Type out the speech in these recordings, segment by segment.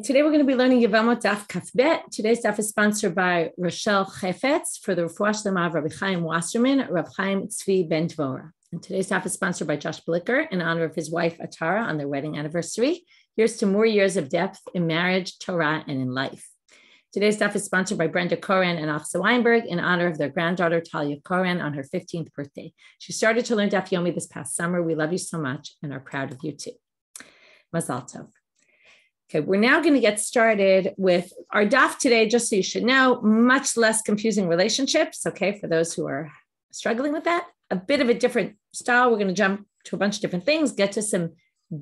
Today we're going to be learning Yevamot Daf Kafbet. Today's daf is sponsored by Rochelle Chefetz for the Refuah Shlema of Rabbi Chaim Wasserman, Rav Chaim Tzvi Ben Dvorah. And today's daf is sponsored by Josh Blicker in honor of his wife Atara on their wedding anniversary. Here's to more years of depth in marriage, Torah, and in life. Today's daf is sponsored by Brenda Koren and Achsa Weinberg in honor of their granddaughter Talia Koren on her 15th birthday. She started to learn Daf Yomi this past summer. We love you so much and are proud of you too. Mazal tov. Okay, we're now going to get started with our daf today, just so you should know, much less confusing relationships, okay, for those who are struggling with that. A bit of a different style. We're going to jump to a bunch of different things, get to some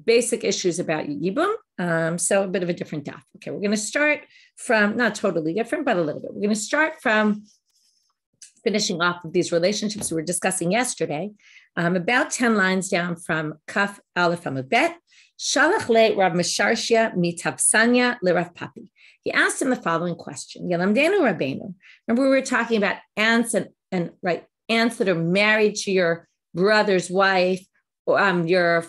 basic issues about Yibum, so a bit of a different daf. Okay, we're going to start from, not totally different, but a little bit. We're going to start from finishing off of these relationships we were discussing yesterday, about 10 lines down from Kaf Aleph Amud Bet. Shalach le Rav Misharshia mitabsanya le Rav Papi. He asked him the following question. Yalamdenu Rabbeinu. Remember, we were talking about aunts and aunts that are married to your brother's wife, your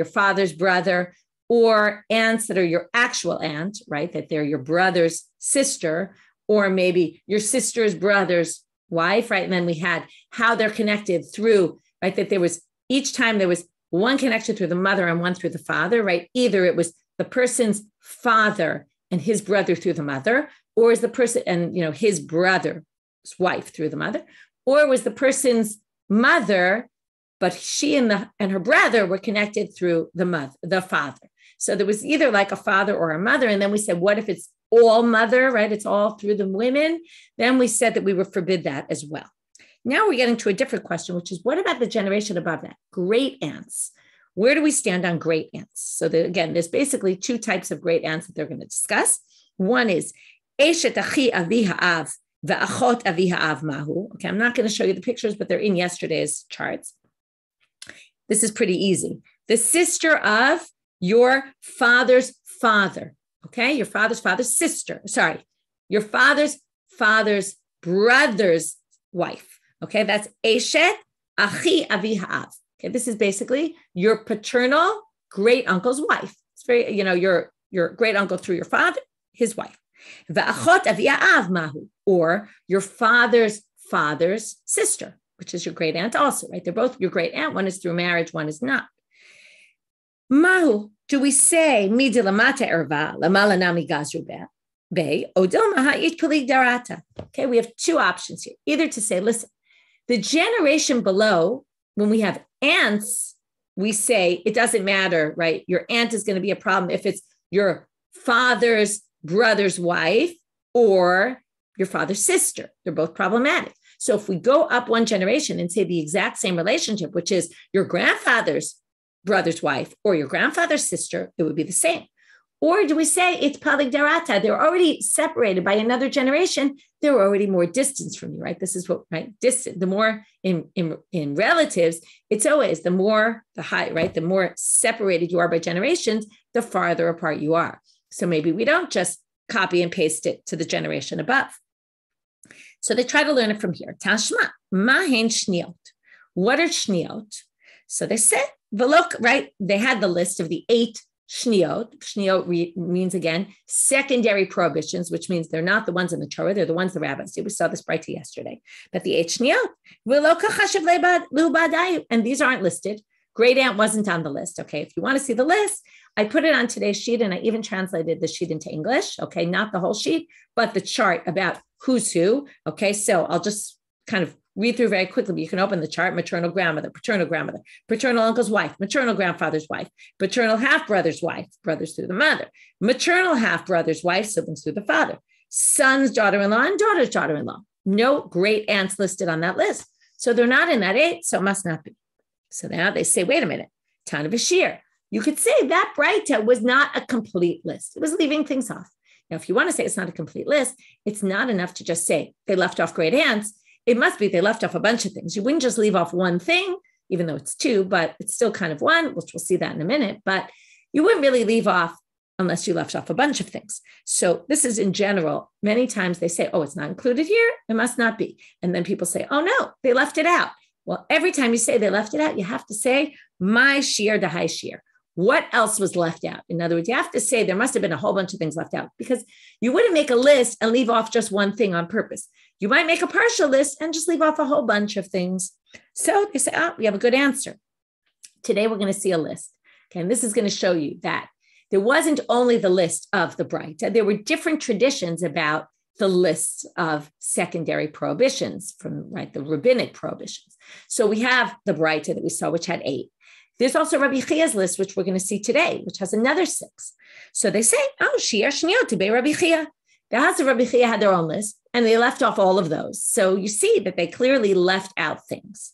father's brother, or aunts that are your actual aunt, right? That they're your brother's sister, or maybe your sister's brother's wife, right? And then we had how they're connected through, right? That there was each time there was one connection through the mother and one through the father, right? Either it was the person's father and his brother through the mother, or is the person and his brother's wife through the mother, or it was the person's mother, but she and her brother were connected through the father. So there was either like a father or a mother. And then we said, what if it's all mother, right? It's all through the women. Then we said that we would forbid that as well. Now we're getting to a different question, which is what about the generation above that? Great aunts. Where do we stand on great aunts? So again, there's basically two types of great aunts that they're going to discuss. One is Eshet Achi Avi Ha'av Ve'achot Avi Ha'av Mahu. Okay, I'm not going to show you the pictures, but they're in yesterday's charts. This is pretty easy. The sister of your father's father. Okay, your father's father's sister. Sorry, your father's father's brother's wife. Okay, that's Eshet Achi Avi Ha'av. Okay, this is basically your paternal great uncle's wife. It's very, your great uncle through your father, his wife. Ve'achot Avi Ha'av Mahu, or your father's father's sister, which is your great aunt also, right? They're both your great aunt. One is through marriage, one is not. Mahu, do we say midilamata erva lamala nami gazru be odilma ha'it kulig darata? Okay, we have two options here. Either to say, listen, the generation below, when we have aunts, we say it doesn't matter, right? Your aunt is going to be a problem if it's your father's brother's wife or your father's sister. They're both problematic. So if we go up one generation and say the exact same relationship, which is your grandfather's brother's wife or your grandfather's sister, it would be the same. Or do we say it's palig darata? They're already separated by another generation. They're already more distance from you, right? This is what, right? Distant. The more in relatives, it's always the more the high, right? The more separated you are by generations, the farther apart you are. So maybe we don't just copy and paste it to the generation above. So they try to learn it from here. Tashma, mahen shniot. What are shniot? So they said, look, right? They had the list of the 8 Shniot. Shniot means, again, secondary prohibitions, which means they're not the ones in the Torah, they're the ones the rabbis do. We saw this brightly yesterday. But the 8 Shniot, and these aren't listed. Great aunt wasn't on the list. Okay, if you want to see the list, I put it on today's sheet, and I even translated the sheet into English. Okay, not the whole sheet, but the chart about who's who. Okay, so I'll just kind of read through very quickly, but you can open the chart: maternal grandmother, paternal uncle's wife, maternal grandfather's wife, paternal half-brother's wife, brothers through the mother, maternal half-brother's wife, siblings through the father, son's daughter-in-law and daughter's daughter-in-law. No great aunts listed on that list. So they're not in that 8, so it must not be. So now they say, wait a minute, Tan of a Shiur. You could say that Breita was not a complete list. It was leaving things off. Now, if you want to say it's not a complete list, it's not enough to just say they left off great aunts. It must be they left off a bunch of things. You wouldn't just leave off one thing, even though it's 2, but it's still kind of one, which we'll see that in a minute. But you wouldn't really leave off unless you left off a bunch of things. So this is in general. Many times they say, oh, it's not included here. It must not be. And then people say, oh, no, they left it out. Well, every time you say they left it out, you have to say, my shiur the high shiur. what else was left out? In other words, you have to say there must have been a whole bunch of things left out because you wouldn't make a list and leave off just one thing on purpose. You might make a partial list and just leave off a whole bunch of things. So they say, we have a good answer. Today, we're going to see a list. Okay, and this is going to show you that there wasn't only the list of the Braita. There were different traditions about the lists of secondary prohibitions from the rabbinic prohibitions. So we have the Braita that we saw, which had 8. There's also Rabbi Chia's list, which we're going to see today, which has another 6. So they say, Shiur Shniyot to be Rabbi Chia. The house of Rabbi Chia had their own list, and they left off all of those. So you see that they clearly left out things,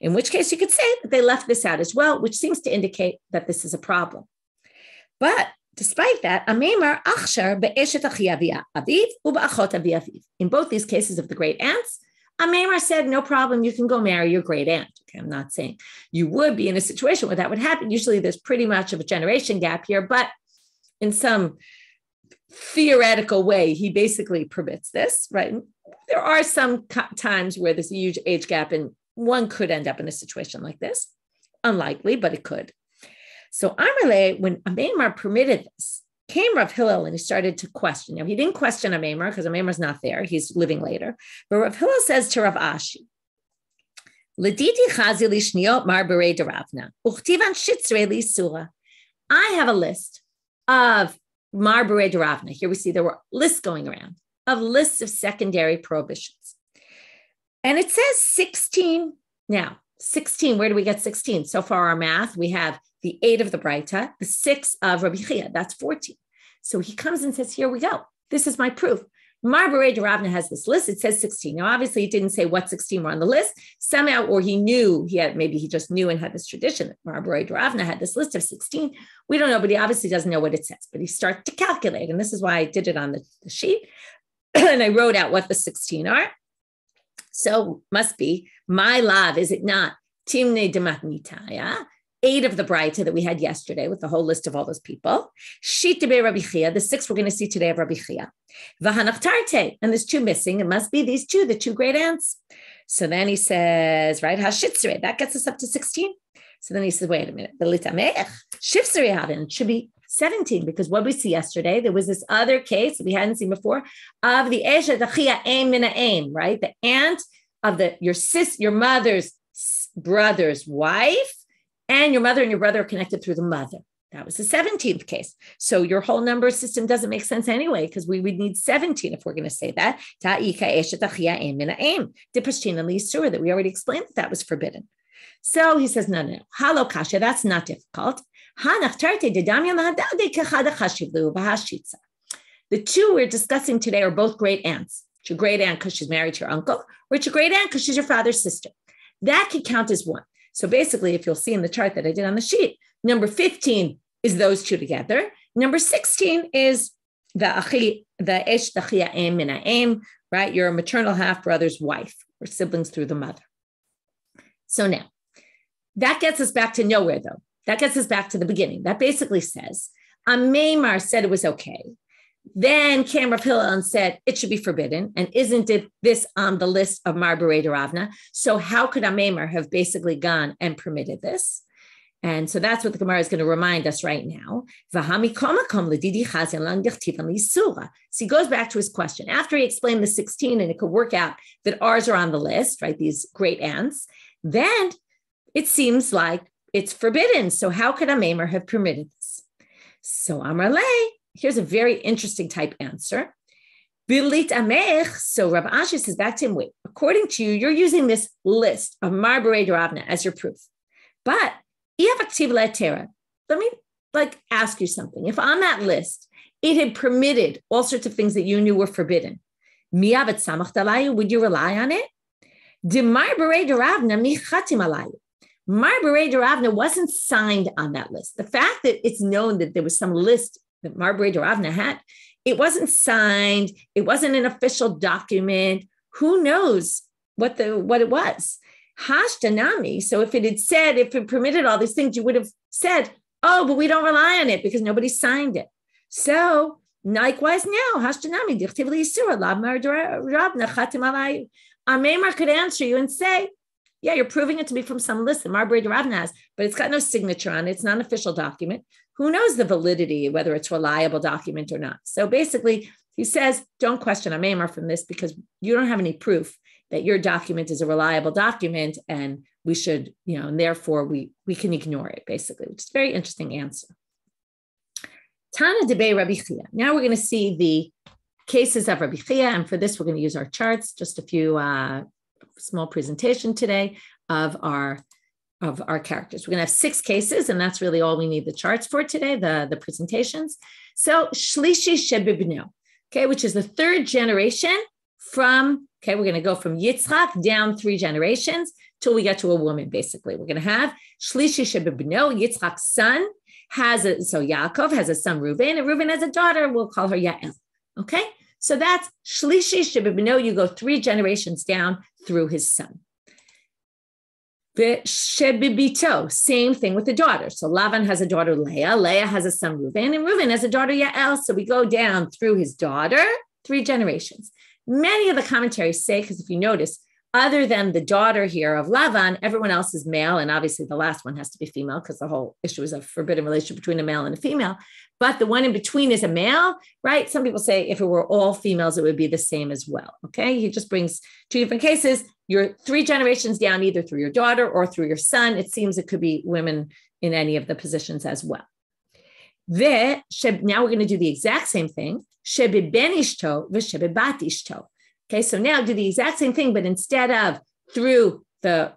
in which case you could say that they left this out as well, which seems to indicate that this is a problem. But despite that, Amemar achshar be'eshet achi aviv u'ba'achot aviv. In both these cases of the great aunts, Amemar said, no problem, you can go marry your great aunt. Okay, I'm not saying you would be in a situation where that would happen. Usually there's pretty much of a generation gap here, but in some theoretical way, he basically permits this, right? There are some times where there's a huge age gap and one could end up in a situation like this. Unlikely, but it could. So Amarle, when Amemar permitted this, came Rav Hillel and he started to question. Now, he didn't question Amemar because Amemar's not there. He's living later. But Rav Hillel says to Rav Ashi, Lediti chazi li shniyot mar berei deravna, uchtivan shitzrei li sura. I have a list of mar berei deravna. Here we see there were lists going around of lists of secondary prohibitions. And it says 16. Now, 16, where do we get 16? So far, our math, we have the 8 of the Braita, the 6 of Rabbi Chia, that's 14. So he comes and says, here we go. This is my proof. Mar Berei Ravna has this list. It says 16. Now, obviously, he didn't say what 16 were on the list. Somehow, or he knew, maybe he just knew and had this tradition that Mar Berei Ravna had this list of 16. We don't know, but he obviously doesn't know what it says. But he starts to calculate. And this is why I did it on the sheet. And I wrote out what the 16 are. So must be, my love, is it not? Timne dematnitaya, 8 of the Braita that we had yesterday with the whole list of all those people. Shitbe Rabbi Chia, the 6 we're going to see today of Rabbi Chia. Vahanachtarte, and there's 2 missing. It must be these 2, the 2 great aunts. So then he says, right, hashitzre, that gets us up to 16. So then he says, wait a minute, the litamech, shifsere havin, it should be 17, because what we see yesterday, there was this other case that we hadn't seen before of the eshet achia aim mina aim, right? The aunt of your mother's brother's wife, and your mother and your brother are connected through the mother. That was the 17th case. So your whole number system doesn't make sense anyway, because we would need 17 if we're going to say that. That we already explained that was forbidden. So he says, no. Halo kasha, that's not difficult. The 2 we're discussing today are both great aunts. It's your great aunt because she's married to your uncle, or it's your great aunt because she's your father's sister. That could count as 1. So basically, if you'll see in the chart that I did on the sheet, number 15 is those 2 together. Number 16 is the esh dachia aim mina aim, right? Your maternal half brother's wife or siblings through the mother. So now, that gets us back to nowhere, though. That gets us back to the beginning. That basically says, Amemar said it was okay. Then came Rav Hillel and said it should be forbidden. And isn't it this on the list of Mar Berei Ravna? So how could Amemar have basically gone and permitted this? And so that's what the Gemara is going to remind us right now. So he goes back to his question. After he explained the 16 and it could work out that ours are on the list, right? These great aunts. Then it seems like it's forbidden. So how could Amemar have permitted this? So Amar Lei, here's a very interesting type answer. Bilit amech. So Rav Ashi says back to him, wait, according to you, you're using this list of Mar Berei Ravna as your proof. But let me ask you something. If on that list, it had permitted all sorts of things that you knew were forbidden, would you rely on it? Mar Berei Ravna wasn't signed on that list. The fact that it's known that there was some list that Mar Berei Ravna had, it wasn't signed. It wasn't an official document. Who knows what it was? Hashtanami. So if it permitted all these things, you would have said, oh, but we don't rely on it because nobody signed it. So likewise now, Hashtanami. Amemar could answer you and say, Yeah, you're proving it to be from some list that Marbury Ravna has, but it's got no signature on it. It's not an official document. Who knows the validity, whether it's a reliable document or not? So basically, he says, don't question Amemar from this because you don't have any proof that your document is a reliable document and we should, and therefore we can ignore it, basically, which is a very interesting answer. Tana debei Rabbi Chia. Now we're going to see the cases of Rabbi Chia, and for this, we're going to use our charts, just a few small presentation today of our characters. We're going to have 6 cases, and that's really all we need the charts for today, the presentations. So, Shlishi Shebibno, which is the 3rd generation from, we're going to go from Yitzchak down 3 generations till we get to a woman, basically. We're going to have Shlishi Shebibno, Yitzchak's son, Yaakov has a son, Reuven, and Reuven has a daughter, we'll call her Yael. Okay, so that's Shlishi Shebibno, you go 3 generations down through his son. Shebibito, same thing with the daughter. So Lavan has a daughter, Leah. Leah has a son, Reuven, and Reuven has a daughter, Yael. So we go down through his daughter, 3 generations. Many of the commentaries say, because if you notice, other than the daughter here of Lavan, everyone else is male, and obviously the last one has to be female because the whole issue is a forbidden relationship between a male and a female. But the one in between is a male, right? Some people say if it were all females, it would be the same as well, okay? He just brings 2 different cases. You're 3 generations down, either through your daughter or through your son. It seems it could be women in any of the positions as well. Now we're going to do the exact same thing. Okay, so now do the exact same thing, but instead of through the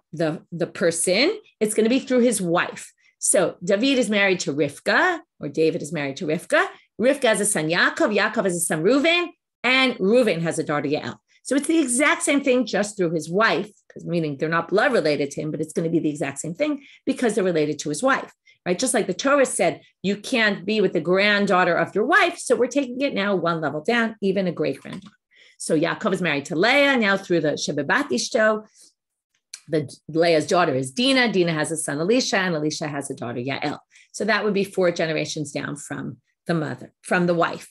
person, it's going to be through his wife. So David is married to Rivka, or David is married to Rivka. Rivka has a son, Yaakov. Yaakov has a son, Reuven, and Reuven has a daughter, Yael. So it's the exact same thing, just through his wife, because meaning they're not blood related to him, but it's going to be the exact same thing because they're related to his wife, right? Just like the Torah said, you can't be with the granddaughter of your wife. So we're taking it now 1 level down, even a great granddaughter. So Yaakov is married to Leah, now through the Shebebat Ishto. Leah's daughter is Dinah. Dinah has a son, Elisha, and Elisha has a daughter, Yael. So that would be 4 generations down from the mother, from the wife.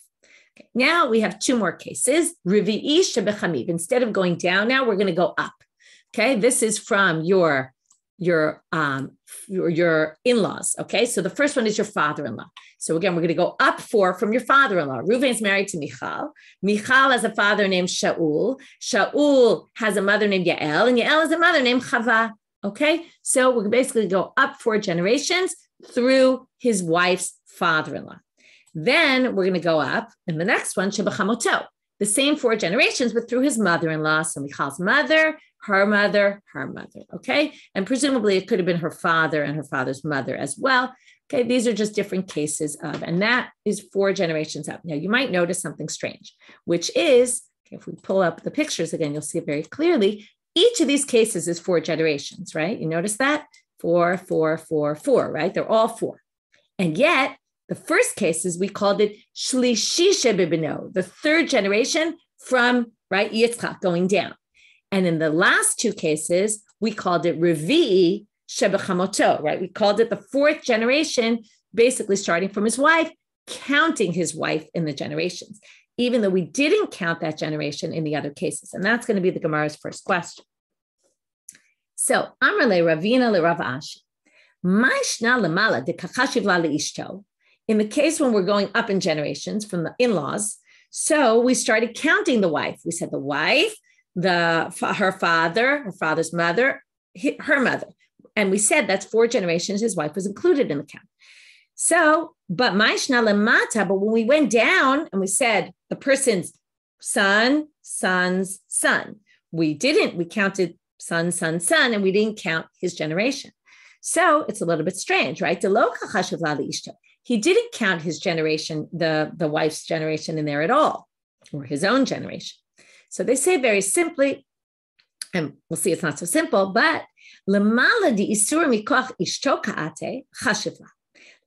Okay. Now we have 2 more cases. Rivi'i Shebechamiv. Instead of going down now, we're going to go up. Okay, this is from your in-laws. Okay, so the first one is your father-in-law. So again, we're going to go up 4 from your father-in-law. Reuven is married to Michal. Michal has a father named Shaul. Shaul has a mother named Yael, and Yael has a mother named Chava. Okay, so we're basically go up 4 generations through his wife's father-in-law. Then we're going to go up in the next one, Shebechamoto, the same 4 generations, but through his mother-in-law. So Michal's mother, her mother, okay? And presumably it could have been her father and her father's mother as well. Okay, these are just different cases of, and that is 4 generations up. Now you might notice something strange, which is, okay, if we pull up the pictures again, you'll see it very clearly. Each of these cases is 4 generations, right? You notice that? 4, 4, 4, 4, right? They're all 4. And yet, the first cases, we called it Shlishi Shebibno, the 3rd generation from, right, Yitzchak going down. And in the last 2 cases, we called it Revi'i Shebechamoto, right? We called it the 4th generation, basically starting from his wife, counting his wife in the generations, even though we didn't count that generation in the other cases. And that's going to be the Gemara's first question. So, Amar le Ravina le Rav Ashi, Ma'ishna lemala de kachashiv la leishto. In the case when we're going up in generations from the in-laws, so we started counting the wife. We said the wife, her father, her father's mother, her mother. And we said that's 4 generations, his wife was included in the count. So, but Ma'ishna lemata, but when we went down and we said the person's son, son's son, we counted son, son, son, and we didn't count his generation. So it's a little bit strange, right? He didn't count his generation, the wife's generation in there at all, or his own generation. So they say very simply, and we'll see it's not so simple, but lemala di isur mikoch ishto kaate chashivla.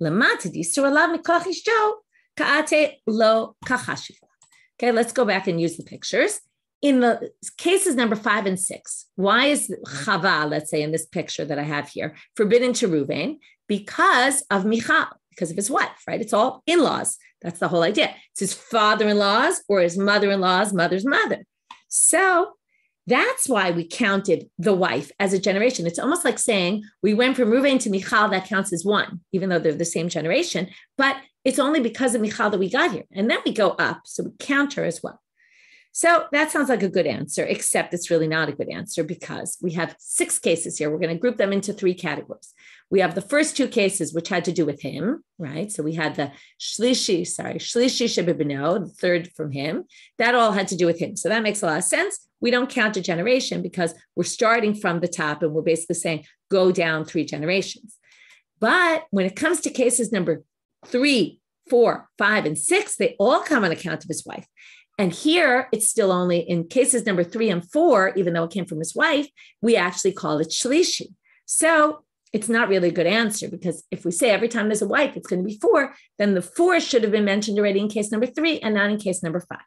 Lemata di isur alav mikoch ishto kaate lo kachashivla. Okay, let's go back and use the pictures. In the cases number 5 and 6, why is Chava, let's say in this picture that I have here, forbidden to Reuven? Because of Michal, because of his wife, right? It's all in-laws. That's the whole idea. It's his father-in-law's or his mother-in-law's mother's mother. So that's why we counted the wife as a generation. It's almost like saying we went from Reuven to Michal, that counts as one, even though they're the same generation, but it's only because of Michal that we got here. And then we go up, so we count her as well. So that sounds like a good answer, except it's really not a good answer because we have 6 cases here. We're going to group them into 3 categories. We have the first 2 cases, which had to do with him, right? So we had the Shlishi Shebibino, the third from him. That all had to do with him. So that makes a lot of sense. We don't count a generation because we're starting from the top and we're basically saying go down 3 generations. But when it comes to cases number 3, 4, 5, and 6, they all come on account of his wife. And here, it's still only in cases number 3 and 4, even though it came from his wife, we actually call it shlishi. So it's not really a good answer because if we say every time there's a wife, it's going to be 4, then the 4 should have been mentioned already in case number 3 and not in case number 5.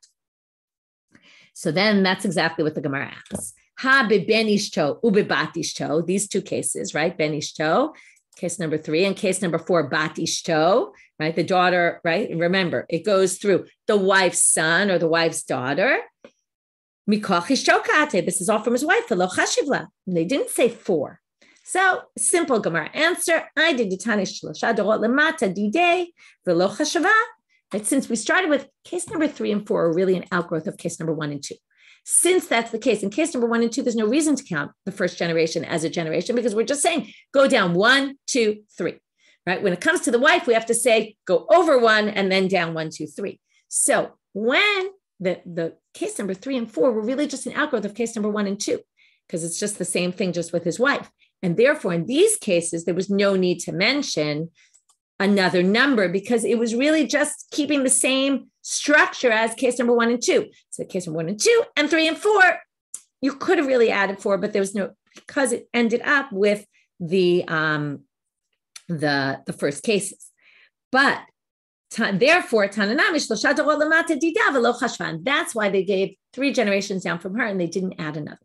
So then that's exactly what the Gemara asks. Ha be ben ishto ube bat ishto, these 2 cases, right? Ben ishto, case number 3, and case number 4, bat ishto, right? The daughter, right? And remember, it goes through the wife's son or the wife's daughter. Mikoch ishto kate, this is all from his wife. V'lo chashivla. They didn't say 4. So simple Gemara answer. I did the tanish shlosha dorot lemata didei v'lo chashava. Right? Since we started with case number 3 and 4 are really an outgrowth of case number 1 and 2. Since that's the case, in case number 1 and 2, there's no reason to count the first generation as a generation because we're just saying go down 1, 2, 3. Right? When it comes to the wife, we have to say go over 1 and then down 1, 2, 3. So when the case number 3 and 4 were really just an outgrowth of case number 1 and 2 because it's just the same thing just with his wife. And therefore, in these cases, there was no need to mention another number because it was really just keeping the same structure as case number 1 and 2. So case number 1 and 2 and 3 and 4, you could have really added 4, but there was no, because it ended up with the first cases. But therefore, that's why they gave 3 generations down from her and they didn't add another.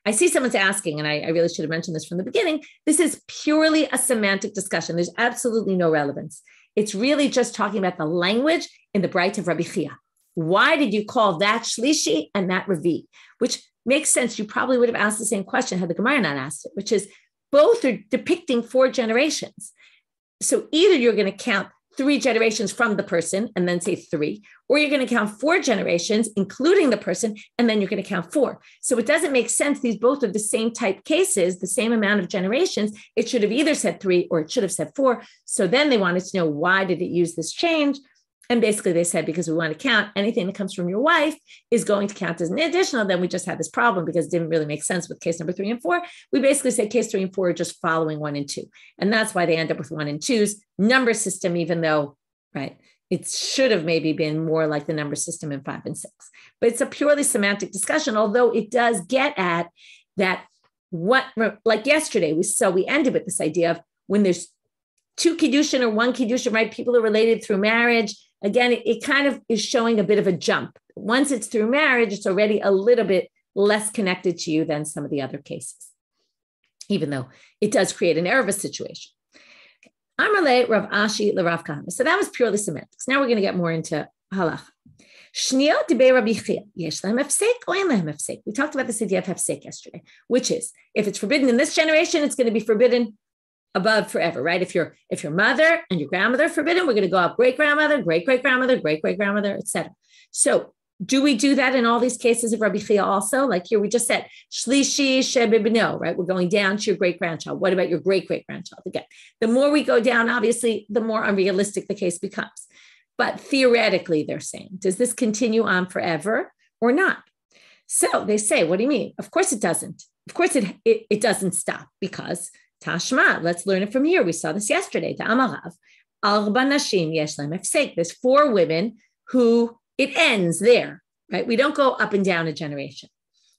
I see someone's asking, and I really should have mentioned this from the beginning, this is purely a semantic discussion. There's absolutely no relevance. It's really just talking about the language in the Bright of Rabbi Chia. Why did you call that Shlishi and that Ravi? Which makes sense. You probably would have asked the same question had the Gemara not asked it, which is both are depicting 4 generations. So either you're going to count 3 generations from the person and then say 3, or you're going to count 4 generations, including the person, and then you're going to count 4. So it doesn't make sense. These both are the same type cases, the same amount of generations. It should have either said 3 or it should have said 4. So then they wanted to know, why did it use this change? And basically they said, because we want to count anything that comes from your wife is going to count as an additional. Then we just had this problem because it didn't really make sense with case number 3 and 4. We basically said case 3 and 4 are just following 1 and 2. And that's why they end up with 1 and 2's number system, even though, right, it should have maybe been more like the number system in 5 and 6. But it's a purely semantic discussion, although it does get at that what, like yesterday, we ended with this idea of when there's 2 kiddushin or 1 kiddushin, right? People are related through marriage. Again, it kind of is showing a bit of a jump. Once it's through marriage, it's already a little bit less connected to you than some of the other cases, even though it does create an Erev situation. Amarle Rav Ashi LeRav Kahana. So that was purely semantics. Now we're going to get more into halacha. Shniel dibei Rabbi Chia. Yesh lahem hefsek or ein lahem hefsek. We talked about this idea of hefsek yesterday, which is if it's forbidden in this generation, it's going to be forbidden above forever, right? If your mother and your grandmother are forbidden, we're going to go up great-grandmother, great-great-grandmother, great-great-grandmother, etc. So do we do that in all these cases of Rabbi Chia also? Like here we just said, Shlishi Shebibno, right? We're going down to your great-grandchild. What about your great-great-grandchild? Again, the more we go down, obviously, the more unrealistic the case becomes. But theoretically, they're saying, does this continue on forever or not? So they say, what do you mean? Of course it doesn't. Of course it doesn't stop because Tashma, let's learn it from here. We saw this yesterday. Ta'amarav, arba nashim yesh lahem hefsek. There's 4 women who it ends there, right? We don't go up and down a generation.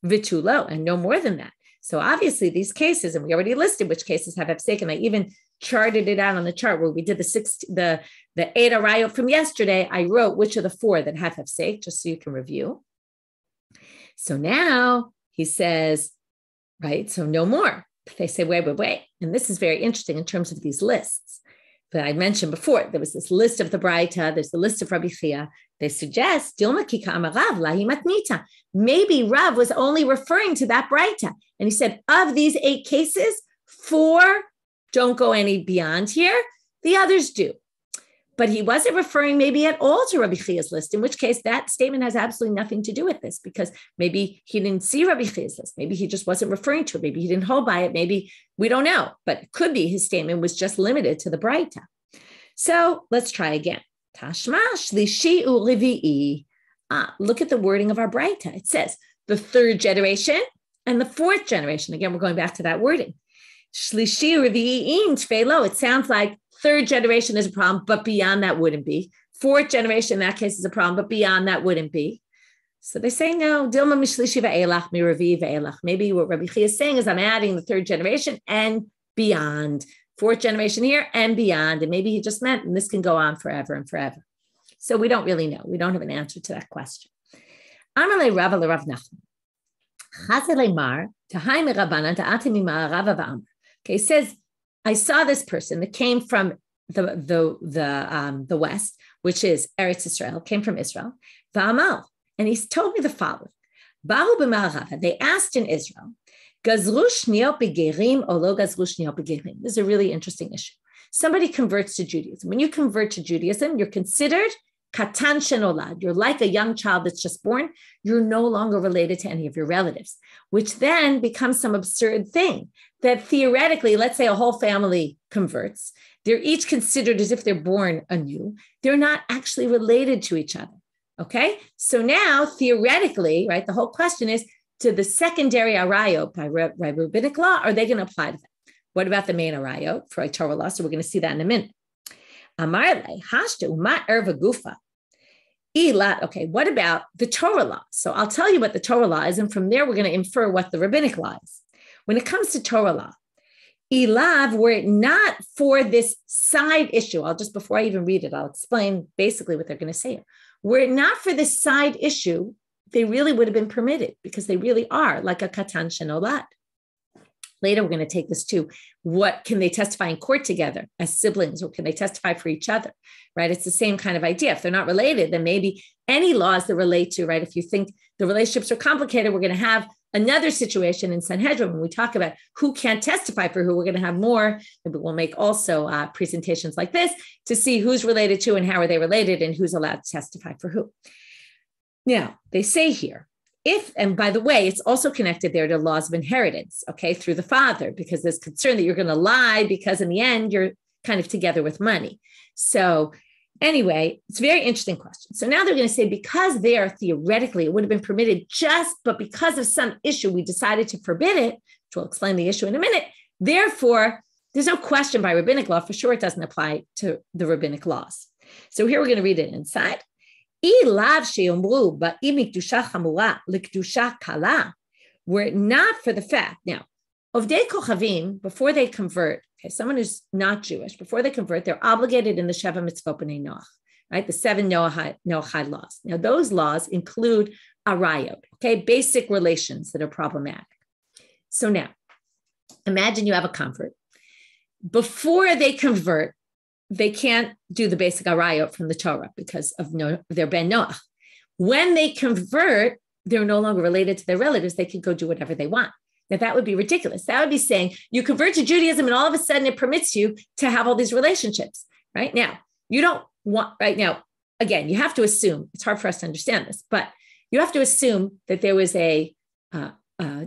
Vitulo, and no more than that. So obviously these cases, and we already listed which cases have hefsek, and I even charted it out on the chart where we did the 8 arayot from yesterday. I wrote which of the 4 that have hefsek, just so you can review. So now he says, right, so no more. But they say, wait. And this is very interesting in terms of these lists. But I mentioned before, there was this list of the Braita, there's the list of Rabbi Chia. They suggest, maybe Rav was only referring to that Braita. And he said, of these 8 cases, 4 don't go any beyond here. The others do. But he wasn't referring maybe at all to Rabbi Chia's list, in which case that statement has absolutely nothing to do with this, because maybe he didn't see Rabbi Chia's list. Maybe he just wasn't referring to it. Maybe he didn't hold by it. Maybe we don't know, but it could be his statement was just limited to the Braita. So let's try again. Tashma shlishi u'revi'i. Look at the wording of our Braita. It says the 3rd generation and the 4th generation. Again, we're going back to that wording. Shlishi u'revi'i tfelo. It sounds like 3rd generation is a problem, but beyond that wouldn't be. 4th generation, in that case, is a problem, but beyond that wouldn't be. So they say, no, Dilma mishlishi ve'elach miravi ve'elach. Maybe what Rabbi Chia is saying is I'm adding the 3rd generation and beyond. 4th generation here and beyond. And maybe he just meant, and this can go on forever and forever. So we don't really know. We don't have an answer to that question. Amalei Rava l'Rav Nachman. Chazele mar tahaim Rabbanan ta'atim ima Rava va'amar. Okay, it says, I saw this person that came from the west, which is Eretz Israel, came from Israel, Va'amal, and he told me the following: Bahu b'ma'arava. They asked in Israel, Gazru shniyot begerim or lo gazru shniyot begerim. This is a really interesting issue. Somebody converts to Judaism. When you convert to Judaism, you're considered katan shenolad. You're like a young child that's just born. You're no longer related to any of your relatives, which then becomes some absurd thing that theoretically, let's say a whole family converts. They're each considered as if they're born anew. They're not actually related to each other. Okay. So now theoretically, right, the whole question is to the secondary arayot by rabbinic law, are they going to apply to them? What about the main arayot for Torah law? So we're going to see that in a minute. Amarle, hashta uma erva gufa. Okay, what about the Torah law? So I'll tell you what the Torah law is, and from there we're going to infer what the rabbinic law is. When it comes to Torah law, ilav, were it not for this side issue, before I even read it, I'll explain basically what they're going to say. Were it not for this side issue, they really would have been permitted because they really are like a katan shenolad. Later, we're going to take this to what can they testify in court together as siblings, or can they testify for each other, right? It's the same kind of idea. If they're not related, then maybe any laws that relate to, right? If you think the relationships are complicated, we're going to have another situation in Sanhedrin when we talk about who can't testify for who. We're going to have more. Maybe we'll make also presentations like this to see who's related to and how are they related and who's allowed to testify for who. Now, they say here, and by the way, it's also connected there to laws of inheritance, okay, through the father, because there's concern that you're going to lie because in the end, you're kind of together with money. So anyway, it's a very interesting question. So now they're going to say, because there, theoretically, it would have been permitted but because of some issue, we decided to forbid it, which we'll explain the issue in a minute. Therefore, there's no question by rabbinic law, for sure it doesn't apply to the rabbinic laws. So here we're going to read it inside. Were it not for the fact, now, Ovdei Kochavim, before they convert, okay, someone who's not Jewish, before they convert, they're obligated in the Sheva Mitzvot B'nai Noach, right? The 7 Noachide laws. Now, those laws include arayot, okay, basic relations that are problematic. So now, imagine you have a convert. Before they convert, they can't do the basic arayot from the Torah because of their ben Noach. When they convert, they're no longer related to their relatives. They can go do whatever they want. Now, that would be ridiculous. That would be saying you convert to Judaism and all of a sudden it permits you to have all these relationships, right? Now, you don't want, right now, again, you have to assume, it's hard for us to understand this, but you have to assume that there was a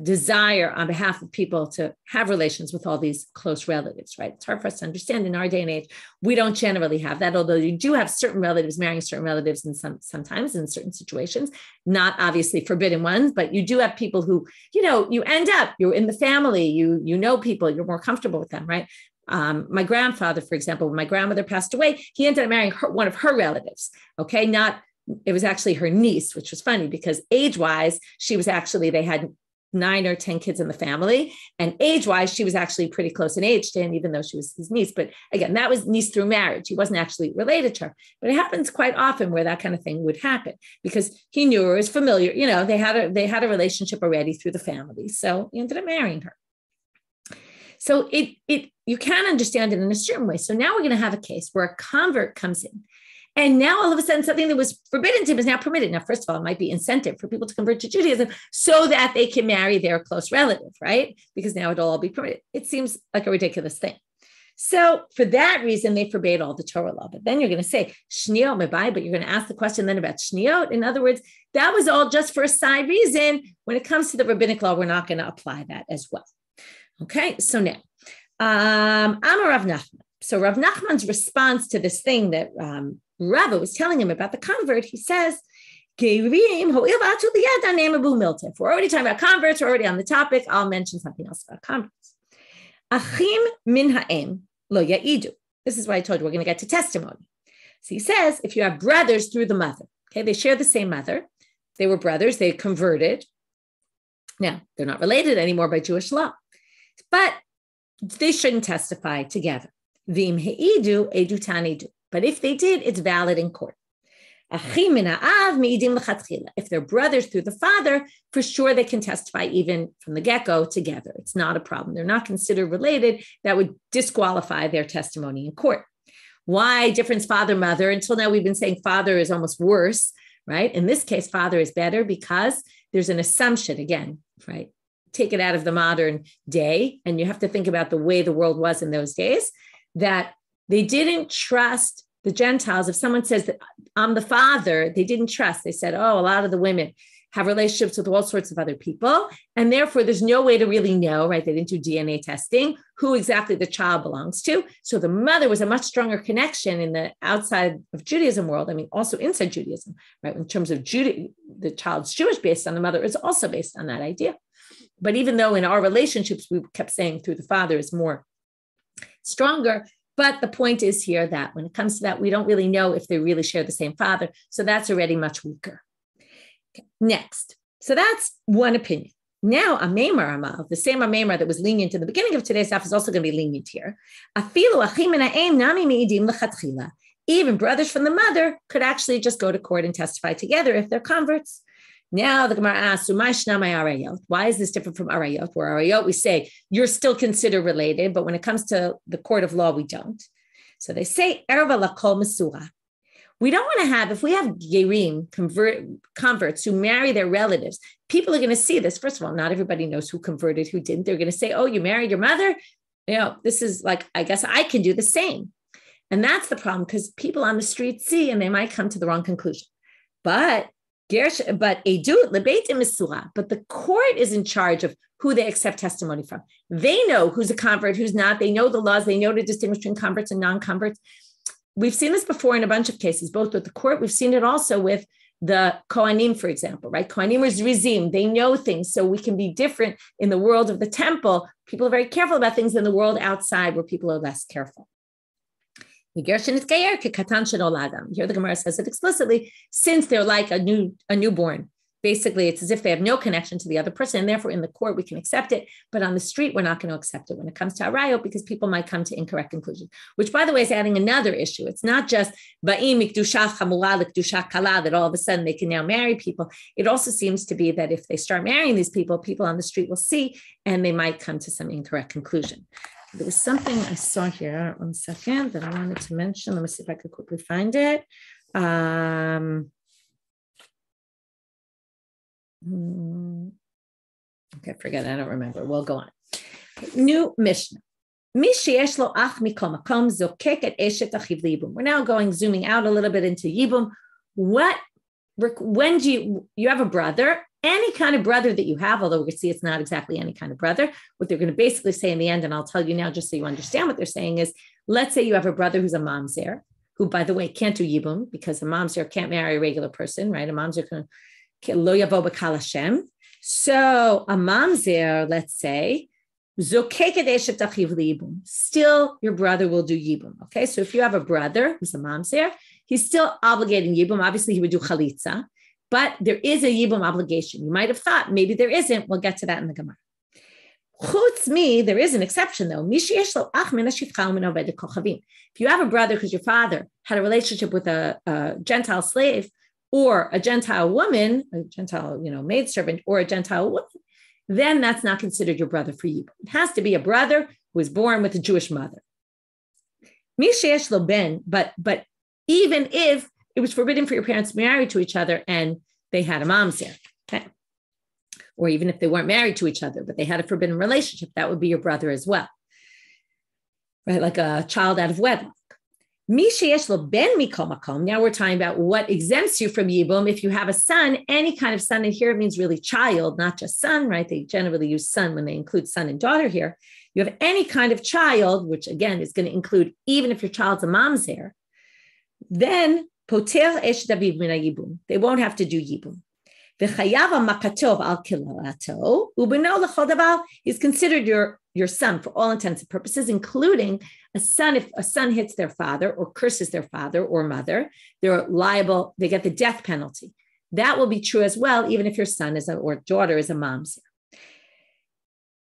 desire on behalf of people to have relations with all these close relatives, right? It's hard for us to understand in our day and age. We don't generally have that, although you do have certain relatives marrying certain relatives and sometimes in certain situations, not obviously forbidden ones, but you do have people who, you end up, you're in the family, you know people, you're more comfortable with them, right? My grandfather, for example, when my grandmother passed away, he ended up marrying one of her relatives, okay? It was actually her niece, which was funny because age-wise, they had 9 or 10 kids in the family. And age-wise, she was actually pretty close in age to him, even though she was his niece. But again, that was niece through marriage. He wasn't actually related to her. But it happens quite often where that kind of thing would happen because he knew her, was familiar. They had a relationship already through the family. So he ended up marrying her. So you can understand it in a certain way. So now we're going to have a case where a convert comes in. And now all of a sudden, something that was forbidden to him is now permitted. Now, first of all, it might be incentive for people to convert to Judaism so that they can marry their close relative, right? Because now it'll all be permitted. It seems like a ridiculous thing. So for that reason, they forbade all the Torah law. But then you're going to say, Shniot mebai, but you're going to ask the question then about Shniot. In other words, that was all just for a side reason. When it comes to the rabbinic law, we're not going to apply that as well. Okay, so now, Amar Rav Nachman. So Rav Nachman's response to this thing that Rava was telling him about the convert, he says, if we're already talking about converts, we're already on the topic, I'll mention something else about converts. Achim min ha'em lo ya'idu. This is why I told you we're going to get to testimony. So he says, if you have brothers through the mother, okay, they share the same mother, they were brothers, they converted. Now, they're not related anymore by Jewish law, but they shouldn't testify together. V'im he'idu edu tanidu. But if they did, it's valid in court. If they're brothers through the father, for sure they can testify even from the get-go together. It's not a problem. They're not considered related. That would disqualify their testimony in court. Why difference father-mother? Until now, we've been saying father is almost worse, right? In this case, father is better because there's an assumption, again, right? Take it out of the modern day, and you have to think about the way the world was in those days, that they didn't trust the Gentiles. If someone says that I'm the father, they didn't trust. They said, oh, a lot of the women have relationships with all sorts of other people. And therefore, there's no way to really know, right? They didn't do DNA testing, who exactly the child belongs to. So the mother was a much stronger connection in the outside of Judaism world. I mean, also inside Judaism, right? In terms of the child's Jewish based on the mother is also based on that idea. But even though in our relationships, we kept saying through the father is more stronger. But the point is here that when it comes to that, we don't really know if they really share the same father. So that's already much weaker. Okay. Next. So that's one opinion. Now, Amemar Amal, the same Amemar that was lenient in the beginning of today's stuff is also going to be lenient here. Even brothers from the mother could actually just go to court and testify together if they're converts. Now the Gemara asks, why is this different from Arayot? Where Arayot, we say, you're still considered related, but when it comes to the court of law, we don't. So they say, Erva lakol mesura. We don't want to have, if we have gerim, converts who marry their relatives, people are going to see this. First of all, not everybody knows who converted, who didn't. They're going to say, oh, you married your mother? You know, this is like, I guess I can do the same. And that's the problem because people on the street see, and they might come to the wrong conclusion. But the court is in charge of who they accept testimony from. They know who's a convert, who's not. They know the laws. They know to distinguish between converts and non-converts. We've seen this before in a bunch of cases, both with the court. We've seen it also with the Kohanim, for example, right? Kohanim is Rizim. They know things. So we can be different in the world of the temple. People are very careful about things in the world outside where people are less careful. Here the Gemara says it explicitly, since they're like a newborn. Basically, it's as if they have no connection to the other person, and therefore in the court we can accept it, but on the street we're not going to accept it when it comes to arayot because people might come to incorrect conclusions, which, by the way, is adding another issue. It's not just ba'im mikdusha chamura l'kedusha kala that all of a sudden they can now marry people. It also seems to be that if they start marrying these people, people on the street will see, and they might come to some incorrect conclusion. There was something I saw here, 1 second, that I wanted to mention. Let me see if I could quickly find it. Okay, forget it. I don't remember. We'll go on. New Mishnah. We're now zooming out a little bit into Yibum. When do you have a brother, any kind of brother that you have, although we see it's not exactly any kind of brother, what they're going to basically say in the end, and I'll tell you now just so you understand what they're saying is, let's say you have a brother who's a mamzer, who, by the way, can't do Yibum because a mamzer can't marry a regular person, right? A mamzer can lo yavo b'kal Hashem. So a mamzer, let's say, still your brother will do Yibum. Okay, so if you have a brother who's a mamzer, he's still obligating Yibum. Obviously, he would do chalitza, but there is a Yibum obligation. You might have thought maybe there isn't. We'll get to that in the Gemara. Chutz mi, there is an exception though. If you have a brother because your father had a relationship with a Gentile slave or a Gentile woman, a Gentile, maidservant, or a Gentile woman, then that's not considered your brother for Yibum. It has to be a brother who was born with a Jewish mother. Mi sheyesh lo ben, but even if it was forbidden for your parents to be married to each other and they had a mamzer, okay? Or even if they weren't married to each other, but they had a forbidden relationship, that would be your brother as well, right? Like a child out of wedlock. Mi sheyesh lo ben mikol makom. Now we're talking about what exempts you from yibum. If you have a son, any kind of son, and here it means really child, not just son, right? They generally use son when they include son and daughter here. You have any kind of child, which again is going to include even if your child's a mamzer, then poter esh david min yibum. They won't have to do yibum. He's considered your son for all intents and purposes, including a son. If a son hits their father or curses their father or mother, they're liable, they get the death penalty. That will be true as well, even if your son or daughter is a mamzer.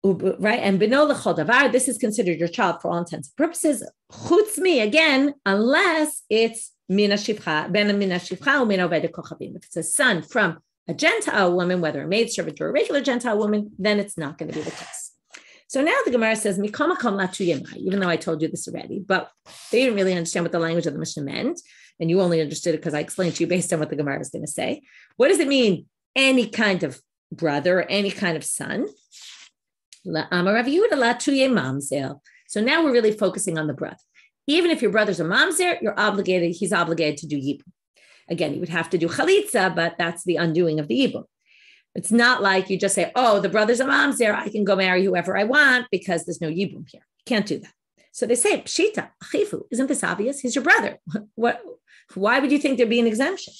Right? And beno l'chol davar, this is considered your child for all intents and purposes. Chutz mi, again, unless it's mina shivcha, ben mina shivcha, min oved kochavim. If it's a son from a Gentile woman, whether a maidservant or a regular Gentile woman, then it's not going to be the case. So now the Gemara says, Mikol makom la tu yemai, even though I told you this already, but they didn't really understand what the language of the Mishnah meant, and you only understood it because I explained to you based on what the Gemara was going to say. What does it mean? Any kind of brother, or any kind of son. So now we're really focusing on the brother. Even if your brother's a mamzer, he's obligated to do yibum. Again, you would have to do chalitza, but that's the undoing of the yibum. It's not like you just say, oh, the brother's a mamzer, I can go marry whoever I want because there's no yibum here. You can't do that. So they say, pshita, achifu, isn't this obvious? He's your brother. Why would you think there'd be an exemption?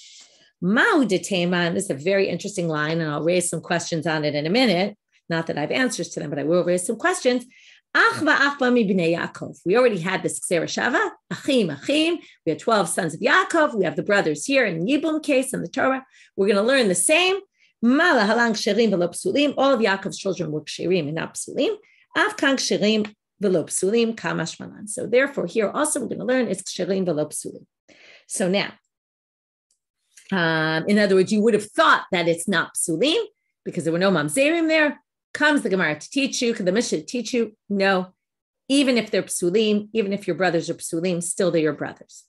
Ma'u detema, this is a very interesting line, and I'll raise some questions on it in a minute. Not that I have answers to them, but I will raise some questions. We already had this Ksera Shava, Achim. We had 12 sons of Yaakov. We have the brothers here in Yibum case in the Torah. We're going to learn the same. All of Yaakov's children were ksherim and not psulim. Afkan ksherim v'lo psulim kamash malan. So therefore, here also we're going to learn it's ksherim v'lo psulim. So now, in other words, you would have thought that it's not psulim because there were no mamzerim there. Comes the Gemara to teach you, the Mishnah to teach you, no, even if they're psulim, even if your brothers are psulim, still they're your brothers.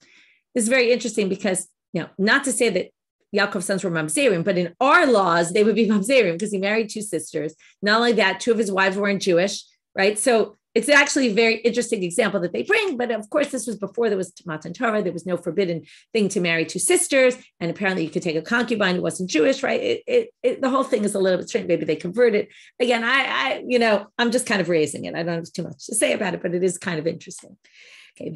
This is very interesting because, not to say that Yaakov's sons were mamzerim, but in our laws, they would be mamzerim because he married two sisters. Not only that, two of his wives weren't Jewish, right? So it's actually a very interesting example that they bring, but of course, this was before there was Matan Torah. There was no forbidden thing to marry two sisters, and apparently you could take a concubine who wasn't Jewish, right? The whole thing is a little bit strange. Maybe they converted. Again, I'm just kind of raising it. I don't have too much to say about it, but it is kind of interesting. Okay,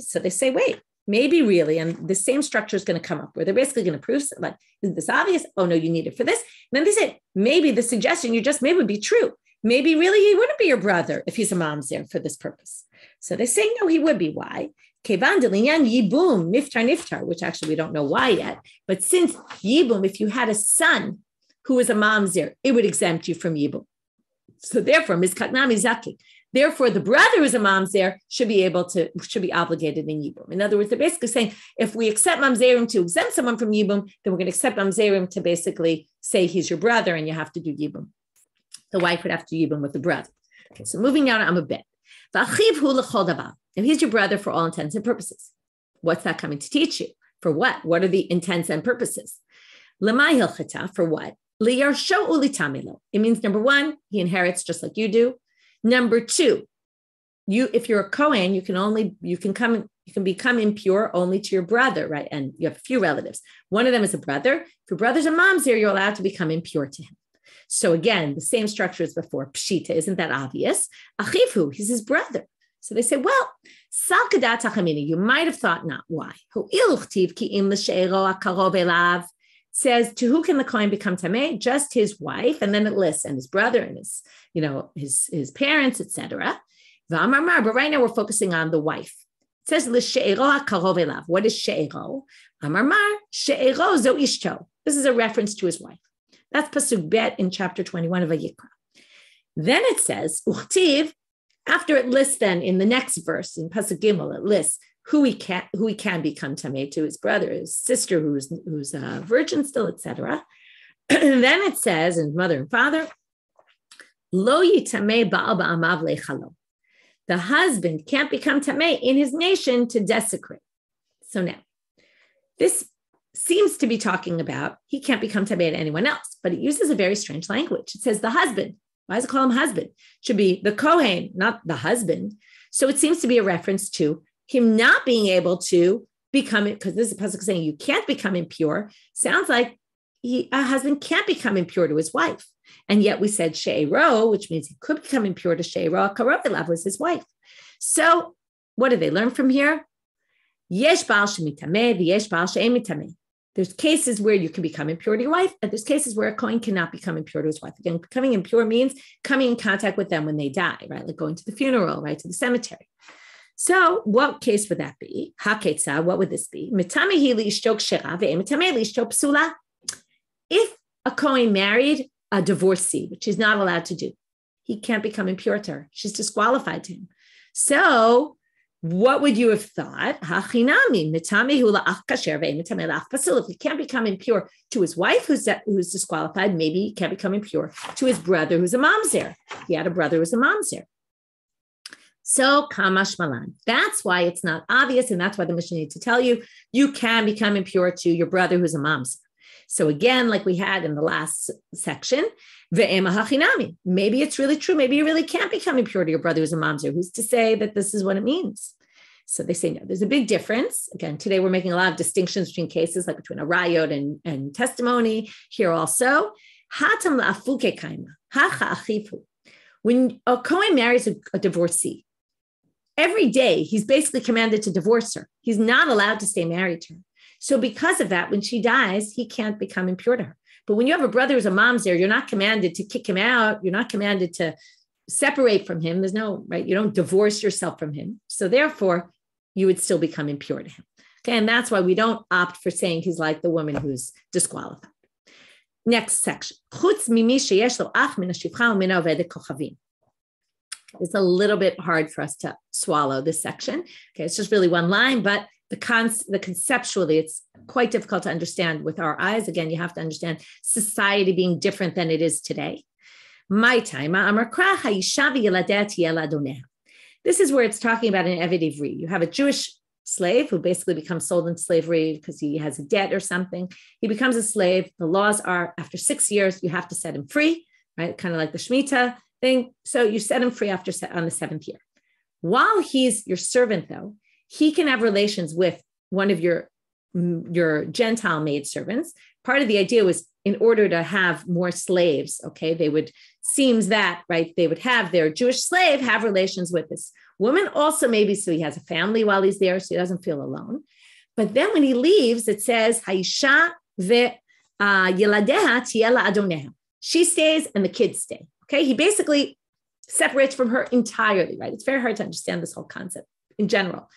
so they say, wait, maybe really, and the same structure is going to come up where they're basically going to prove, like, isn't this obvious? Oh no, you need it for this. And then they said, maybe the suggestion you just made would be true. Maybe really he wouldn't be your brother if he's a mamzer for this purpose. So they say, no, he would be. Why? Kevan delinyan yibum, niftar, which actually we don't know why yet. But since yibum, if you had a son who was a mamzer, it would exempt you from yibum. So therefore, miskatnami zaki. Therefore, the brother who's a mamzer should be obligated in yibum. In other words, they're basically saying, if we accept mamzerim to exempt someone from yibum, then we're going to accept mamzerim to basically say he's your brother and you have to do yibum. The wife would have to yibum with the brother. Okay, so moving down, I'm a bit. Now he's your brother for all intents and purposes. What's that coming to teach you? For what? What are the intents and purposes? For what? It means number one, he inherits just like you do. Number two, if you're a Kohen, you can become impure only to your brother, right? And you have a few relatives. One of them is a brother. If your brother's a mamzer, you're allowed to become impure to him. So again, the same structure as before. Pshita, isn't that obvious? Achifu, he's his brother. So they say, well, salkadat achamini, you might have thought not. Why? Says, to who can the Kohen become tameh? Just his wife, and then it lists, and his brother, and his parents, etc. But right now we're focusing on the wife. It says, l'she'ero ha'karov elav. What is she'ero? Amar mar, she'ero zo ishto. This is a reference to his wife. That's Pasuk Bet in chapter 21 of Vayikra. Then it says, Uchtiv, after it lists then in the next verse, in Pasuk Gimel, it lists who he can become tameh to, his brother, his sister who's a virgin still, etc. Then it says, and mother and father, Lo yitameh ba'al ba'amav lechalo. the husband can't become tamei in his nation to desecrate. So now, this seems to be talking about he can't become tamei to anyone else, but it uses a very strange language. It says the husband. Why does it call him husband? It should be the Kohen, not the husband. So it seems to be a reference to him not being able to become it, because this is a pasuk saying you can't become impure. Sounds like a husband can't become impure to his wife. And yet we said she'ero, which means he could become impure to she'ero. Karovilav was his wife. So what do they learn from here? Yesh baal shemitameh, v'yesh baal she'en mitameh. There's cases where you can become impure to your wife, and there's cases where a Kohen cannot become impure to his wife. Again, becoming impure means coming in contact with them when they die, right? Like going to the funeral, right? To the cemetery. So what case would that be? Haketza, what would this be? If a Kohen married a divorcee, which he's not allowed to do, he can't become impure to her. She's disqualified to him. So what would you have thought? If he can't become impure to his wife, who's disqualified, maybe he can't become impure to his brother, who's a mamzer. He had a brother who's a mamzer. So kamash malan. That's why it's not obvious, and that's why the Mishnah needs to tell you, you can become impure to your brother who's a mamzer. So again, like we had in the last section, ve'ema hachinami. Maybe it's really true. Maybe you really can't become impure to your brother who's a mamzer. Who's to say that this is what it means? So they say, no, there's a big difference. Again, today we're making a lot of distinctions between cases, like between a rayot and testimony. Here also, hatam la'afuke kaima, hacha achifu. When a Kohen marries a divorcee, every day he's basically commanded to divorce her. He's not allowed to stay married to her. So because of that, when she dies, he can't become impure to her. But when you have a brother who's a mamzer, you're not commanded to kick him out. You're not commanded to separate from him. There's no, right? You don't divorce yourself from him. So therefore, you would still become impure to him. Okay, and that's why we don't opt for saying he's like the woman who's disqualified. Next section. It's a little bit hard for us to swallow this section. Okay, it's just really one line, but conceptually, it's quite difficult to understand with our eyes. Again, you have to understand society being different than it is today. This is where it's talking about an Eved Ivri. You have a Jewish slave who basically becomes sold into slavery because he has a debt or something. He becomes a slave. The laws are after 6 years, you have to set him free, right? Kind of like the Shemitah thing. So you set him free on the 7th year. While he's your servant, though, he can have relations with one of your Gentile maidservants. Part of the idea was in order to have more slaves, okay, they would have their Jewish slave have relations with this woman also, maybe so he has a family while he's there, so he doesn't feel alone. But then when he leaves, it says, Haisha ve yeladeha tiela adoneha. She stays and the kids stay. Okay, he basically separates from her entirely, right? It's very hard to understand this whole concept in general.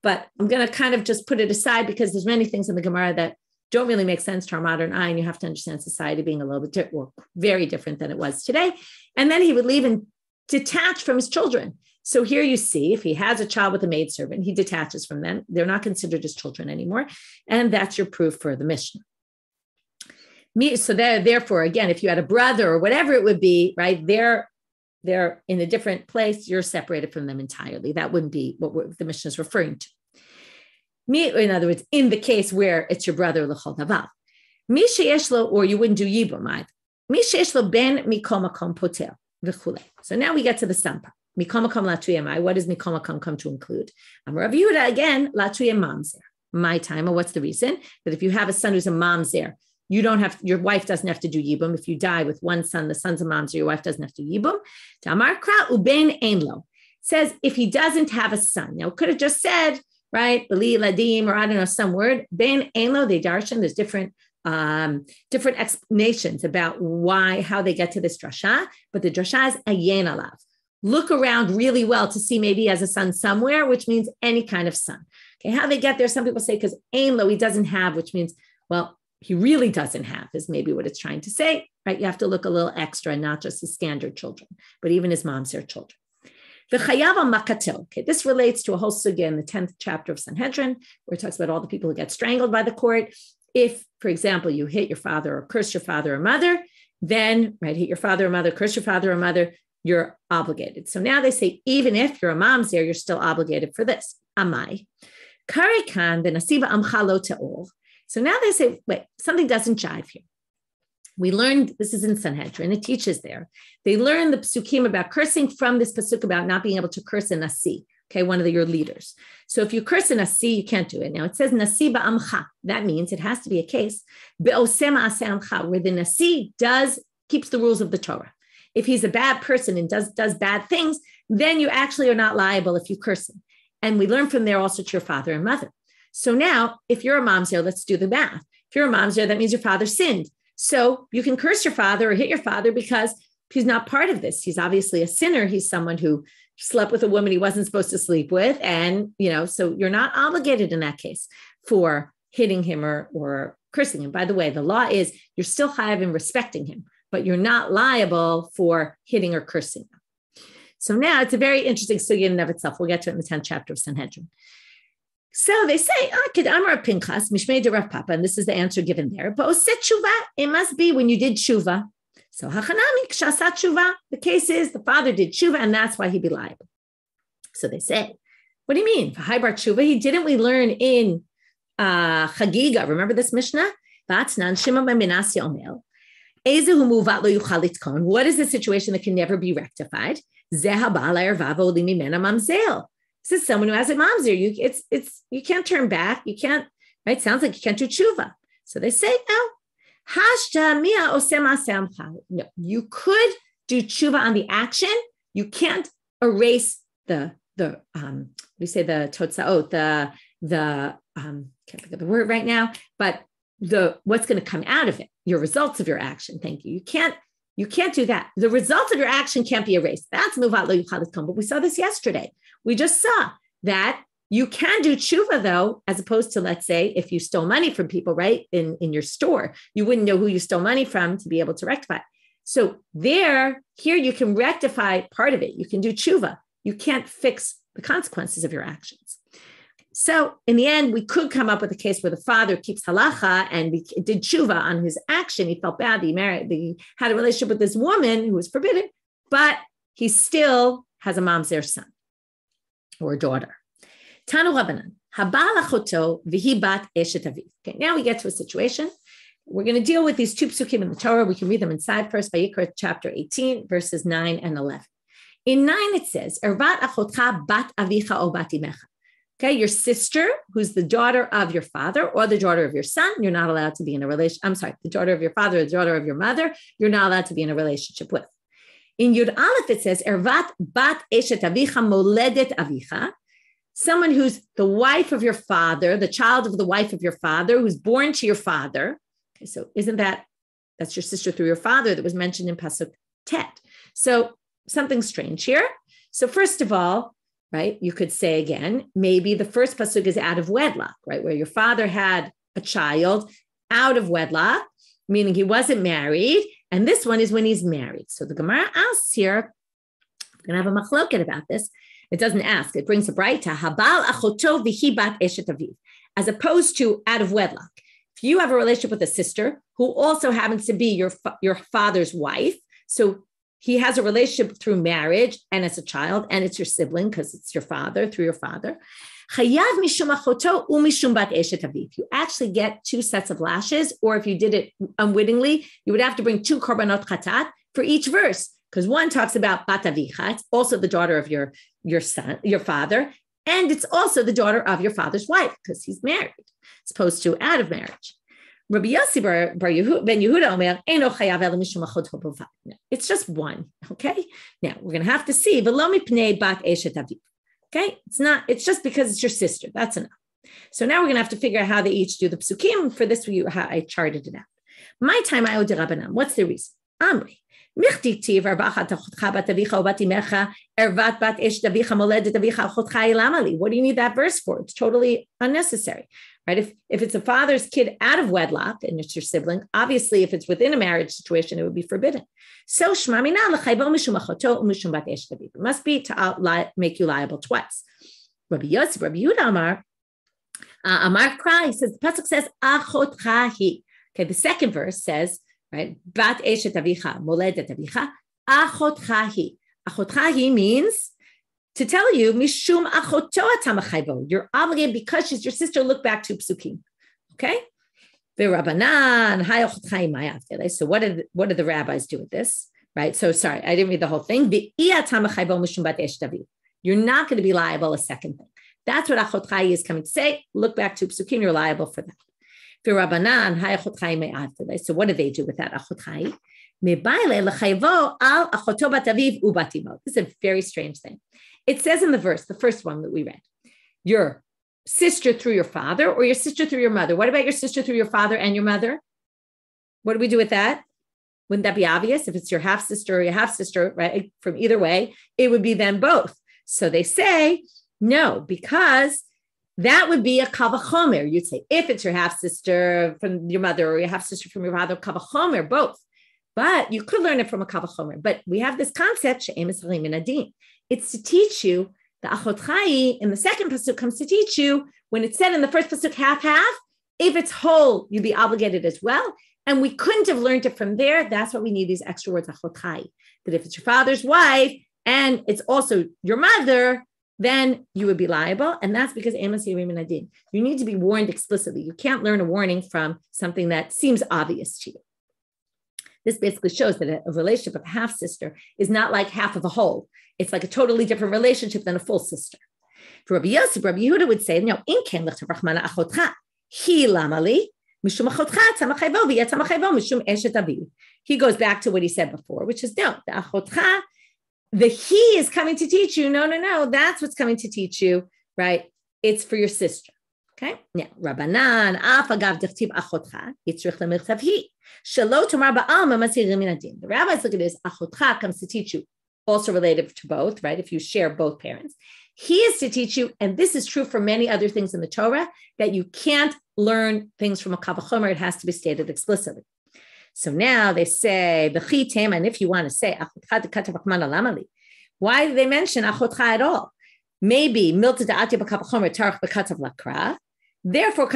But I'm going to kind of just put it aside because there's many things in the Gemara that don't really make sense to our modern eye, and you have to understand society being a little bit very different than it was today. And then he would leave and detach from his children. So here you see, if he has a child with a maidservant, he detaches from them. They're not considered his children anymore. And that's your proof for the Mishnah. So therefore, again, if you had a brother or whatever it would be, right, they're in a different place, you're separated from them entirely. That wouldn't be what the Mishnah is referring to. In other words, in the case where it's your brother, l'chol davar. Mi sheyeshlo, or you wouldn't do yibum either. Mi sheyeshlo ben mikol makom potel v'chulei. So now we get to the sampa. Mikol makom latuyamai. What does mikol makom come to include? Rav Yehuda again, latuyam mamzer. My time, or what's the reason? That if you have a son who's a mamzer, your wife doesn't have to do yibum. If you die with one son, the son's a mamzer, your wife doesn't have to do yibum. Tamar kra uben einlo. Says if he doesn't have a son. Now it could have just said, right, beli ladim, or I don't know, some word. Ben einlo, they darshan. There's different explanations about how they get to this drasha, but the drasha is ayen alav. Look around really well to see maybe he has a son somewhere, which means any kind of son. Okay, how they get there? Some people say because einlo he doesn't have, which means, well, he really doesn't have, is maybe what it's trying to say, right? You have to look a little extra, not just his standard children, but even his mom's their children. The chayav makatel. Okay, this relates to a whole sugya in the 10th chapter of Sanhedrin, where it talks about all the people who get strangled by the court. If, for example, you hit your father or curse your father or mother, then, right, hit your father or mother, curse your father or mother, you're obligated. So now they say, even if you're a mamzer, you're still obligated for this. Amai. Karikan v'nasiba amcha lo te'ol. So now they say, wait, something doesn't jive here. We learned, this is in Sanhedrin, it teaches there. They learn the psukim about cursing from this pasuk about not being able to curse a nasi, okay, one of your leaders. So if you curse a nasi, you can't do it. Now it says nasi ba'amcha. That means it has to be a case be'oseh ma'aseh amcha, where the nasi keeps the rules of the Torah. If he's a bad person and does bad things, then you actually are not liable if you curse him. And we learn from there also to your father and mother. So now, if you're a mamzer, let's do the math. If you're a mamzer, that means your father sinned. So you can curse your father or hit your father because he's not part of this. He's obviously a sinner. He's someone who slept with a woman he wasn't supposed to sleep with. And, so you're not obligated in that case for hitting him or cursing him. By the way, the law is you're still chayav in respecting him, but you're not liable for hitting or cursing him. So now it's a very interesting sugya in and of itself. We'll get to it in the 10th chapter of Sanhedrin. So they say, Kedamar Pinchas, Mishmei de Rav Papa, and this is the answer given there. But Oset Tshuva, it must be when you did Tshuva. So Hachanami Kshasat Tshuva, the case is the father did Tshuva, and that's why he'd be liable. So they say, what do you mean? V'haibar Tshuva, didn't we learn in Chagiga, remember this Mishnah? Vatnan Shimon ben Menashe Omer, Ezehu Muvat lo yuchal litkon. What is the situation that can never be rectified? Zeh haba la'ervavo li mimena mamzel. This is someone who has a mamzer. You can't turn back. You can't, right? Sounds like you can't do tshuva. So they say, no, you could do tshuva on the action. You can't erase the totzaot, can't think of the word right now, but what's going to come out of it, your results of your action. Thank you. You can't do that. The results of your action can't be erased. That's muvat lo yuchal litkon. But we saw this yesterday. We just saw that you can do tshuva, though, as opposed to, let's say, if you stole money from people, right, in your store, you wouldn't know who you stole money from to be able to rectify. So here you can rectify part of it. You can do tshuva. You can't fix the consequences of your actions. So in the end, we could come up with a case where the father keeps halacha and did tshuva on his action. He felt bad. He had a relationship with this woman who was forbidden, but he still has a mamzer son or daughter. Tanu Rabbanan, habal achoto v'hi bat eshet aviv. Okay, now we get to a situation. We're going to deal with these two psukim in the Torah. We can read them inside first, Vayikra chapter 18, verses 9 and 11. In 9, it says, Ervat achotcha bat avicha o bat imecha. Okay, your sister, who's the daughter of your father or the daughter of your son, you're not allowed to be in a relationship. I'm sorry, the daughter of your father or the daughter of your mother, you're not allowed to be in a relationship with. In Yud Aleph, it says, Ervat bat eshet avicha moledet avicha. Someone who's the wife of your father, the child of the wife of your father, who's born to your father. Okay, so that's your sister through your father that was mentioned in Pasuk Tet. So something strange here. So first of all, right, you could say again, maybe the first pasuk is out of wedlock, right, where your father had a child out of wedlock, meaning he wasn't married, and this one is when he's married. So the Gemara asks here, we're going to have a machloket about this. It doesn't ask. It brings a braita, habal achoto v'hi bat eshet aviv, as opposed to out of wedlock. If you have a relationship with a sister who also happens to be your father's wife, so he has a relationship through marriage and as a child, and it's your sibling because it's your father through your father. Chayav mishum achoto umishum bat eshet aviv. You actually get 2 sets of lashes, or if you did it unwittingly, you would have to bring 2 korbanot chatat for each verse, because one talks about bat avicha, it's also the daughter of your son, your father, and it's also the daughter of your father's wife because he's married, as opposed to out of marriage. Rabbi Yossi ben Yehuda Omer, Eino chayav ela mishum achoto b'vad. It's just one, okay? Now, we're going to have to see, v'lo mipnei bat eshet aviv. Okay? It's just because it's your sister. That's enough. So now we're going to have to figure out how they each do the psukim. For this, I charted it out. My time, I ode Rabbanan. What's the reason? Amri. What do you need that verse for? It's totally unnecessary, right? If it's a father's kid out of wedlock and it's your sibling, obviously if it's within a marriage situation, it would be forbidden. So it must be to make you liable twice. Rabbi Yehuda Amar Krai says, the pasuk says, achotcha. Okay, the second verse says, right? Bat eshet avicha, moledet avicha, achotcha hi. Achotcha means to tell you, mishum achoto atam chayvo. You're obligated because she's your sister. Look back to psukim. Okay? Rabbanan, so what did the rabbis do with this? Right? So sorry, I didn't read the whole thing. You're not going to be liable a second thing. That's what achotcha is coming to say. Look back to psukim, you're liable for that. So what do they do with that achotcha? This is a very strange thing. It says in the verse, the first one that we read, your sister through your father or your sister through your mother. What about your sister through your father and your mother? What do we do with that? Wouldn't that be obvious? If it's your half sister or your half sister, right? From either way, it would be them both. So they say, no, because that would be a kavachomer. You'd say, if it's your half sister from your mother or your half sister from your father, kavachomer, both. But you could learn it from a kavachomer. But we have this concept, she'em esalim min adin. It's to teach you. The achotcha in the second pasuk comes to teach you when it's said in the first pasuk half. If it's whole, you'd be obligated as well. And we couldn't have learned it from there. That's why we need these extra words achotcha. That if it's your father's wife and it's also your mother, then you would be liable. And that's because emes yirim min adin. You need to be warned explicitly. You can't learn a warning from something that seems obvious to you. This basically shows that a relationship of a half sister is not like half of a whole. It's like a totally different relationship than a full sister. For Rabbi Yosef, Rabbi Yehuda would say, no, in ken l'chtav rachmana achotcha, hi lamali, mishum achotcha tzamachayvo v'yatzamachayvo mishum eshet aviv. He goes back to what he said before, which is, no, the achotcha, the he is coming to teach you. No, that's what's coming to teach you, right? It's for your sister. Okay? Now, Rabbanan, af agav dichtiv achotcha, yitzrich lemirtav hi, shelo tomar ba'al mamazirim min adin. The rabbis look at this, achotcha comes to teach you, also related to both, right? If you share both parents. He is to teach you, and this is true for many other things in the Torah, that you can't learn things from a kavachomer. It has to be stated explicitly. So now they say, and if you want to say, why do they mention achotcha at all? Maybe, therefore,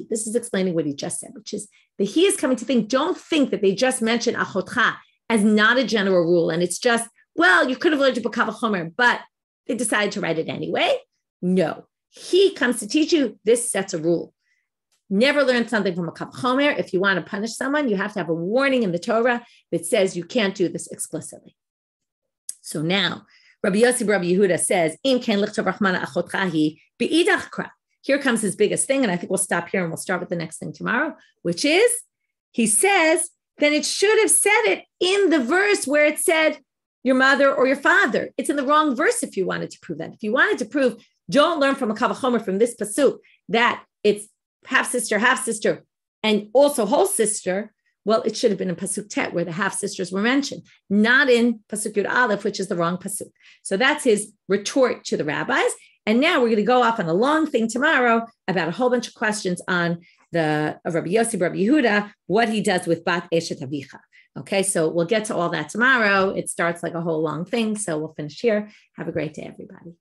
this is explaining what he just said, which is that he is coming to think, don't think that they just mentioned achotcha as not a general rule, and it's just, well, you could have learned to B'Kava Chomer, but they decided to write it anyway. No, he comes to teach you, this sets a rule. Never learn something from a Kava Chomer. If you want to punish someone, you have to have a warning in the Torah that says you can't do this explicitly. So now, Rabbi Yossi, Rabbi Yehuda says, Im ken lichtav rachmana achotchahi be'idach kra. Here comes his biggest thing, and I think we'll stop here and we'll start with the next thing tomorrow, which is, he says, then it should have said it in the verse where it said your mother or your father. It's in the wrong verse if you wanted to prove that. If you wanted to prove, don't learn from a kavachomer from this pasuk that it's half sister, and also whole sister. Well, it should have been in pasuk tet where the half sisters were mentioned, not in pasuk yud aleph, which is the wrong pasuk. So that's his retort to the rabbis. And now we're going to go off on a long thing tomorrow about a whole bunch of questions on the Rabbi Yossi, Rabbi Yehuda, what he does with bat eshet avicha. Okay, so we'll get to all that tomorrow. It starts like a whole long thing, so we'll finish here. Have a great day, everybody.